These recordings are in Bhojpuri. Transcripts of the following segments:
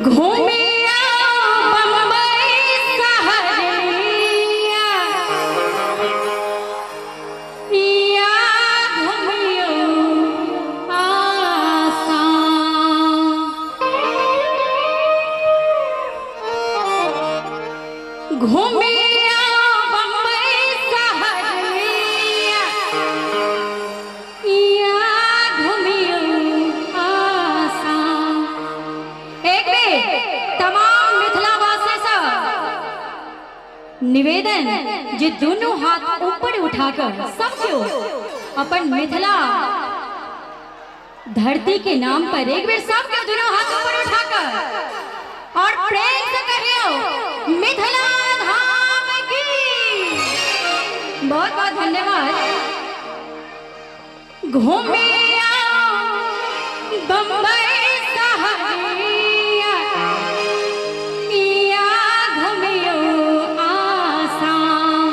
घूमिया बम्बई सहरिया या घूमियो आसाम घूमिया बम्बई सहरिया या घूमियो आसाम। एक बेर तमाम मिथिलावासी से निवेदन जे दोनों हाथ ऊपर उठाकर सब क्यों अपन मिथिला धरती के नाम पर एक बेर सब क्यों दोनों हाथ ऊपर उठाकर और प्रेम से कहियो मिथिला धाम की। बहुत बहुत धन्यवाद। घूमिया बम्बई सहरिया या घूमियो आसाम।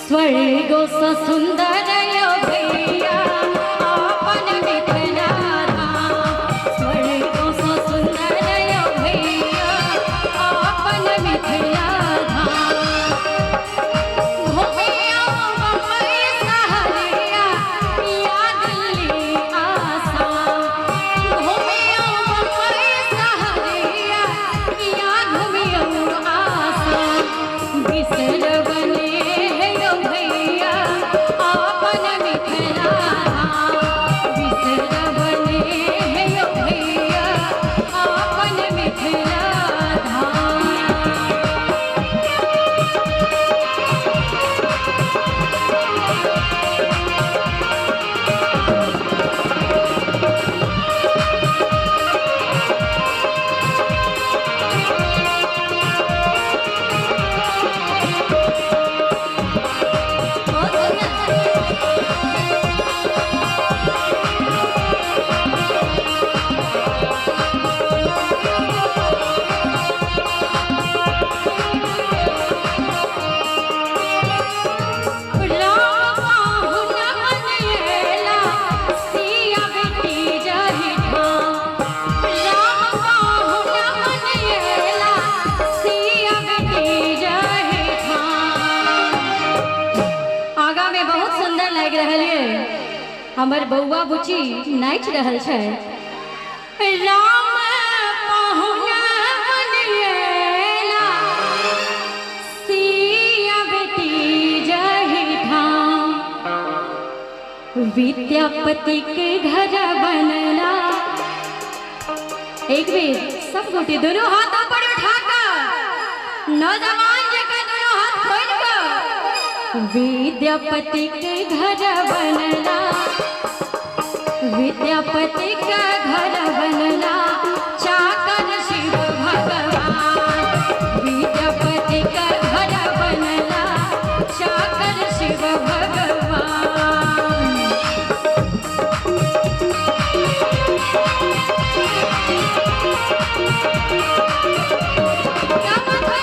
स्वर्गो से सुंदर यो भैया अपन मिथिला धाम। स्वर्गो से सुंदर यो भैया अपन मिथिला धाम। घूमिया बम्बई सहरिया या दिल्ली आसाम। घूमिया बम्बई सहरिया या घूमियो आसाम। बिसर बने है यो भैया अपन मिथिला धाम। बिसर बने है यो भैया अपन मिथिला धाम। बहुत आगा में बहुत सुंदर लग रहल है। हमर बउआ बुची नाच रहल छै। राम पहुना बनिएला सिया बेटी जही ठाम। विद्यापति के घर बनला। एक बेर सब गोटे दोनों हाथ ऊपर उठाकर नौजवान जगह दोनों हाथ खोल कर विद्यापति के घर बनला। विद्यापति का घर बनला चाकर शिव भगवान। विद्यापति का घर बनला चाकर शिव भगवान। क्या बात है?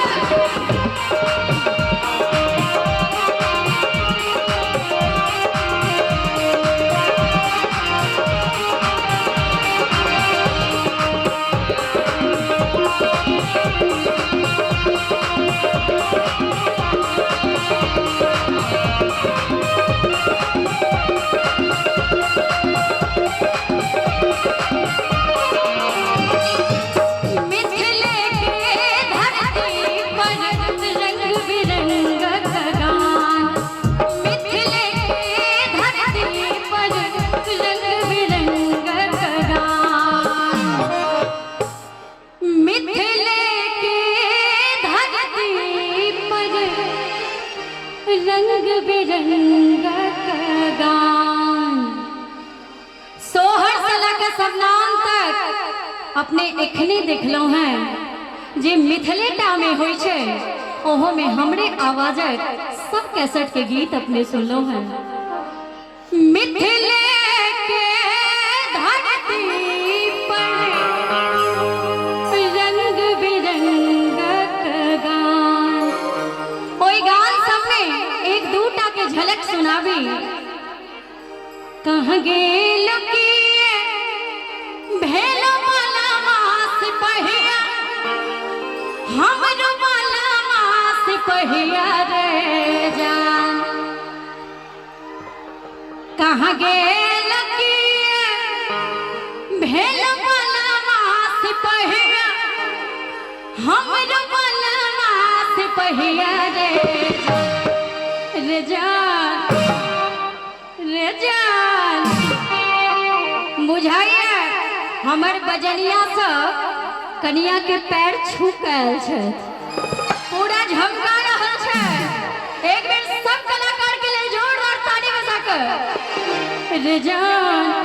मिथिले के धरती पर रंग बिरंग का गान। मिथिले के धरती पर रंग बिरंग का गान। मिथिले के धरती पर रंग बिरंग का गान। सोहर सला के सबनाम तक अपने एखने देखलो हैं जे मिथिलेटा में होई छै। ओहो में हमरे आवाजक सब कैसेट के गीत अपने सुनलो हैं। मिथिले के धरती पर रंग बिरंग का गान। ओई गान सब में एक दूटा के झलक सुनावी। कहाँ गेल की भेलो मला मास हमरो वाला मास पहिया रे जान कहाँ गेल की भेल वाला मास पहिया हमरो वाला मास पहिया रे जान रे जान बुझाइए हमर बजनिया सब कनिया के पैर छू कैल छै पूरा झमका रहल छै। एक बेर सब कलाकार के लिए जोरदार ताली बजा कर रे जान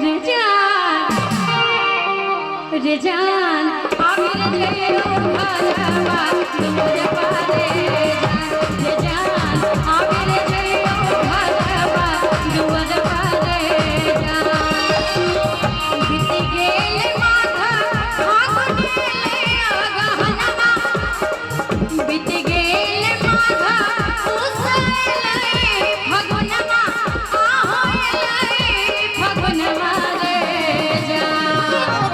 रे जान रे जान आमिर जइयो घरवा दुआर पारे रे जान आमिर जइयो घरवा दुआर पारे जान बीत गेल माथा हाथ गेल गहनवा बीत गेल माथा उसले फगुनवा आहोले फगुनवा रे जान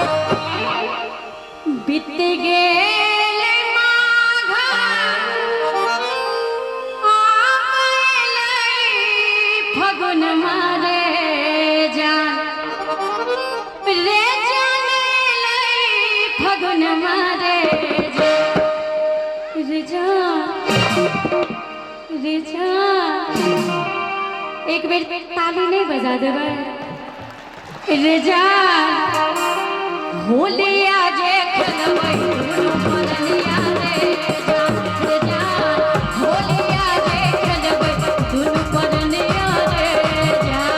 बीत गेल माघा आहोले फगुनवा रे जान रे जाने फगुनवा रे जान एक बेर ताली नहीं बजा देबै रे जान होलिया जे खेलबै दुनू परनिया रे जान होलिया जे खेलबै दुनू परनिया रे जान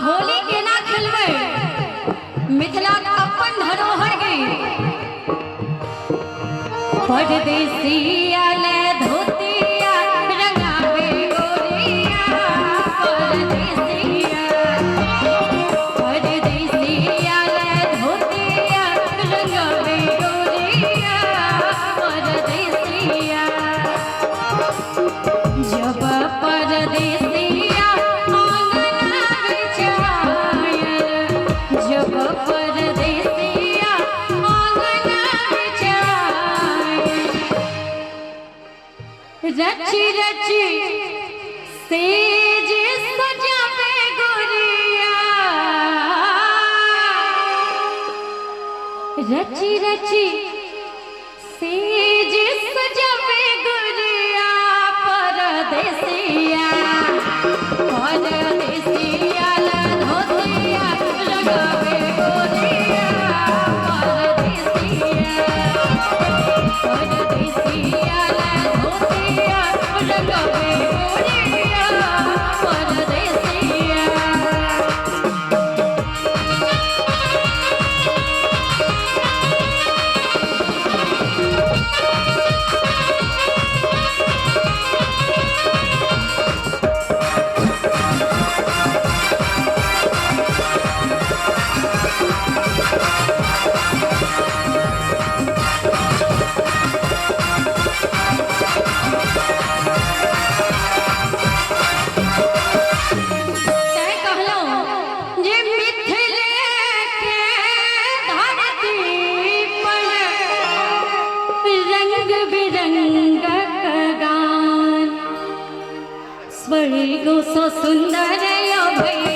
होली केना खेलबै मिथिला अपन धरोहर गई परदेसिया ले धोतिया रंगावे गोरिया परदेसिया परदेसिया ले धोतिया रंगावे गोरिया परदेसिया जब परदेसिया जब परदेसिया आंगन रची रची सेज सजावे गोरिया रची रची सेज सजावे गोरिया परदेसिया परदेसिया ला धोतिया लगावे गोरिया परदेसिया परदेसिया ला धोतिया लगावे गोरिया परदेसिया स्वर्गो सो सुंदर भैया